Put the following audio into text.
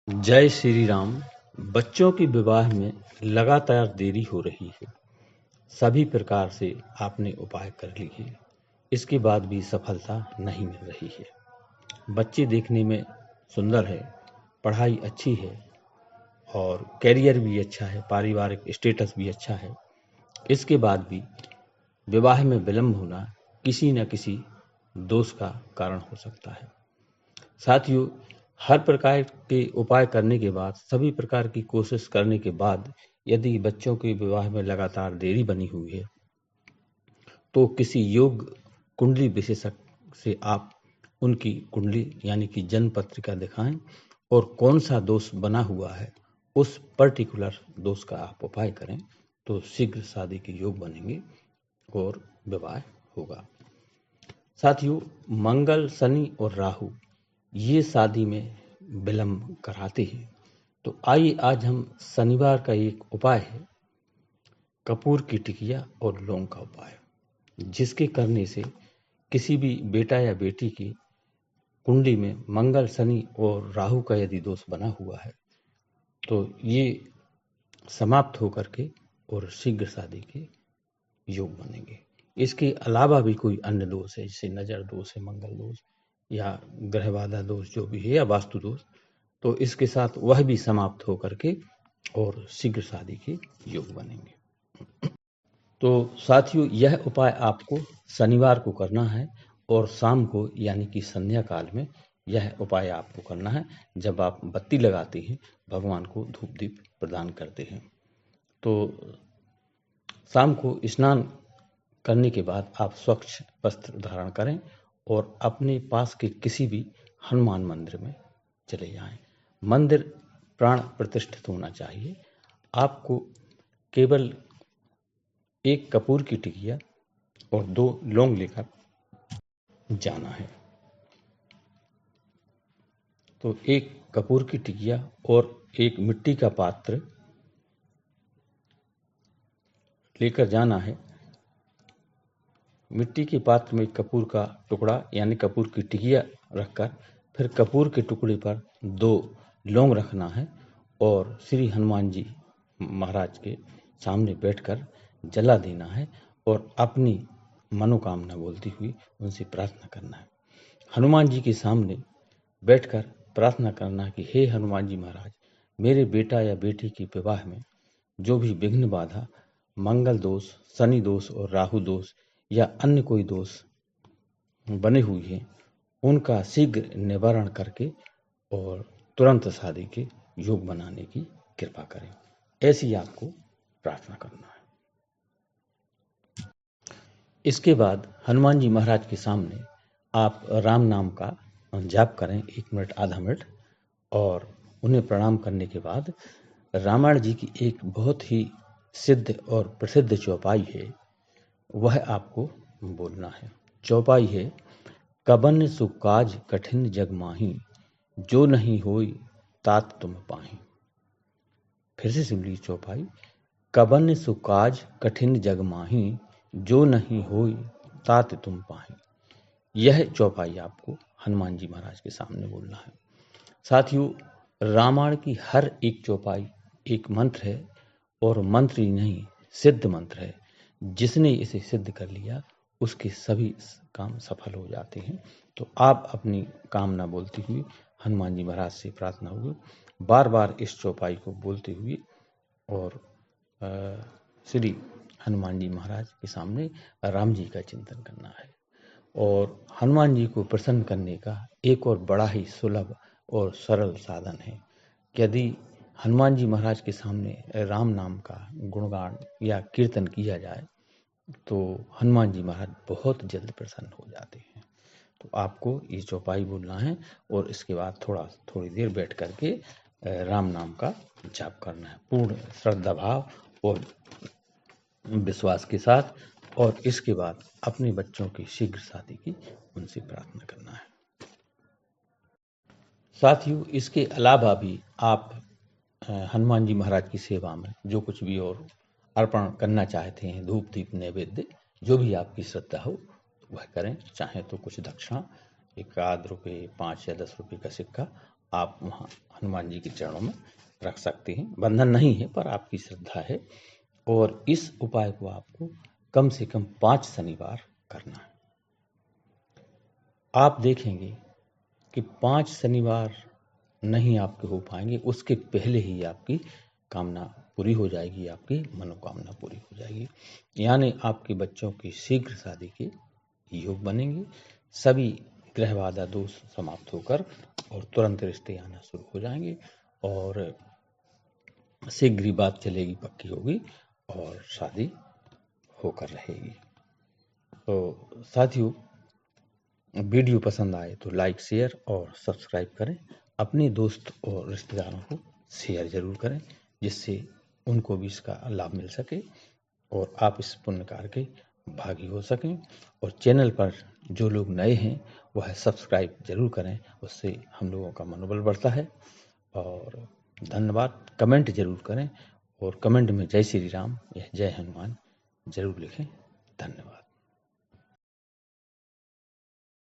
जय श्री राम। बच्चों के विवाह में लगातार देरी हो रही है। सभी प्रकार से आपने उपाय कर लिए, इसके बाद भी सफलता नहीं मिल रही है। बच्चे देखने में सुंदर है, पढ़ाई अच्छी है और करियर भी अच्छा है, पारिवारिक स्टेटस भी अच्छा है। इसके बाद भी विवाह में विलंब होना किसी न किसी दोष का कारण हो सकता है। साथियों, हर प्रकार के उपाय करने के बाद, सभी प्रकार की कोशिश करने के बाद यदि बच्चों के विवाह में लगातार देरी बनी हुई है, तो किसी योग कुंडली विशेषज्ञ से आप उनकी कुंडली यानी कि जन्म पत्रिका दिखाएं और कौन सा दोष बना हुआ है, उस पर्टिकुलर दोष का आप उपाय करें तो शीघ्र शादी के योग बनेंगे और विवाह होगा। साथियों, मंगल, शनि और राहु ये शादी में विलंब कराते हैं। तो आइए आज हम शनिवार का एक उपाय है, कपूर की टिकिया और लौंग का उपाय, जिसके करने से किसी भी बेटा या बेटी की कुंडली में मंगल, शनि और राहु का यदि दोष बना हुआ है तो ये समाप्त होकर के और शीघ्र शादी के योग बनेंगे। इसके अलावा भी कोई अन्य दोष है, जैसे नजर दोष है, मंगल दोष या ग्रह बाधा दोष जो भी है, या वास्तु दोष, तो इसके साथ वह भी समाप्त होकर के और शीघ्र शादी के योग बनेंगे। तो साथियों, यह उपाय आपको शनिवार को करना है और शाम को यानी कि संध्या काल में यह उपाय आपको करना है। जब आप बत्ती लगाते हैं, भगवान को धूप दीप प्रदान करते हैं, तो शाम को स्नान करने के बाद आप स्वच्छ वस्त्र धारण करें और अपने पास के किसी भी हनुमान मंदिर में चले जाएं। मंदिर प्राण प्रतिष्ठित होना चाहिए। आपको केवल एक कपूर की टिकिया और 2 लौंग लेकर जाना है। तो एक कपूर की टिकिया और एक मिट्टी का पात्र लेकर जाना है। मिट्टी के पात्र में कपूर का टुकड़ा यानी कपूर की टिकिया रखकर फिर कपूर के टुकड़े पर 2 लौंग रखना है और श्री हनुमान जी महाराज के सामने बैठकर जला देना है और अपनी मनोकामना बोलती हुई उनसे प्रार्थना करना है। हनुमान जी के सामने बैठकर प्रार्थना करना कि हे हनुमान जी महाराज, मेरे बेटा या बेटी के विवाह में जो भी विघ्न बाधा, मंगल दोष, शनि दोष और राहु दोष या अन्य कोई दोष बने हुए हैं, उनका शीघ्र निवारण करके और तुरंत शादी के योग बनाने की कृपा करें। ऐसी आपको प्रार्थना करना है। इसके बाद हनुमान जी महाराज के सामने आप राम नाम का जाप करें 1 मिनट, आधा मिनट, और उन्हें प्रणाम करने के बाद रामायण जी की एक बहुत ही सिद्ध और प्रसिद्ध चौपाई है, वह आपको बोलना है। चौपाई है, कबन सुकाज कठिन जग माही, जो नहीं होई तात तुम पाही। फिर से सुन ली चौपाई, कबन सुकाज कठिन जग माही, जो नहीं होई तात तुम पाही। यह चौपाई आपको हनुमान जी महाराज के सामने बोलना है। साथियों, रामायण की हर एक चौपाई एक मंत्र है और मंत्र ही नहीं, सिद्ध मंत्र है। जिसने इसे सिद्ध कर लिया उसके सभी काम सफल हो जाते हैं। तो आप अपनी कामना बोलती हुई हनुमान जी महाराज से प्रार्थना हुई, बार बार इस चौपाई को बोलते हुए और श्री हनुमान जी महाराज के सामने राम जी का चिंतन करना है। और हनुमान जी को प्रसन्न करने का एक और बड़ा ही सुलभ और सरल साधन है। यदि हनुमान जी महाराज के सामने राम नाम का गुणगान या कीर्तन किया जाए तो हनुमान जी महाराज बहुत जल्द प्रसन्न हो जाते हैं। तो आपको ये चौपाई बोलना है और इसके बाद थोड़ी देर बैठ करके राम नाम का जाप करना है, पूर्ण श्रद्धा भाव और विश्वास के साथ। और इसके बाद अपने बच्चों की शीघ्र शादी की उनसे प्रार्थना करना है। साथियों, इसके अलावा भी आप हनुमान जी महाराज की सेवा में जो कुछ भी और अर्पण करना चाहते हैं, धूप दीप नैवेद्य, जो भी आपकी श्रद्धा हो वह करें। चाहे तो कुछ दक्षिणा, 1 आध रुपये, 5 या 10 रुपये का सिक्का आप वहाँ हनुमान जी के चरणों में रख सकते हैं। बंधन नहीं है, पर आपकी श्रद्धा है। और इस उपाय को आपको कम से कम 5 शनिवार करना है। आप देखेंगे कि 5 शनिवार नहीं आपके हो पाएंगे, उसके पहले ही आपकी कामना पूरी हो जाएगी, आपकी मनोकामना पूरी हो जाएगी। यानी आपके बच्चों की शीघ्र शादी के योग बनेंगे, सभी ग्रह बाधा दोष समाप्त होकर और तुरंत रिश्ते आना शुरू हो जाएंगे और शीघ्र ही बात चलेगी, पक्की होगी और शादी होकर रहेगी। तो साथियों, वीडियो पसंद आए तो लाइक, शेयर और सब्सक्राइब करें। अपने दोस्त और रिश्तेदारों को शेयर जरूर करें, जिससे उनको भी इसका लाभ मिल सके और आप इस पुण्य कार्य के भागी हो सकें। और चैनल पर जो लोग नए हैं वह सब्सक्राइब जरूर करें, उससे हम लोगों का मनोबल बढ़ता है। और धन्यवाद। कमेंट जरूर करें और कमेंट में जय श्री राम या जय हनुमान जरूर लिखें। धन्यवाद।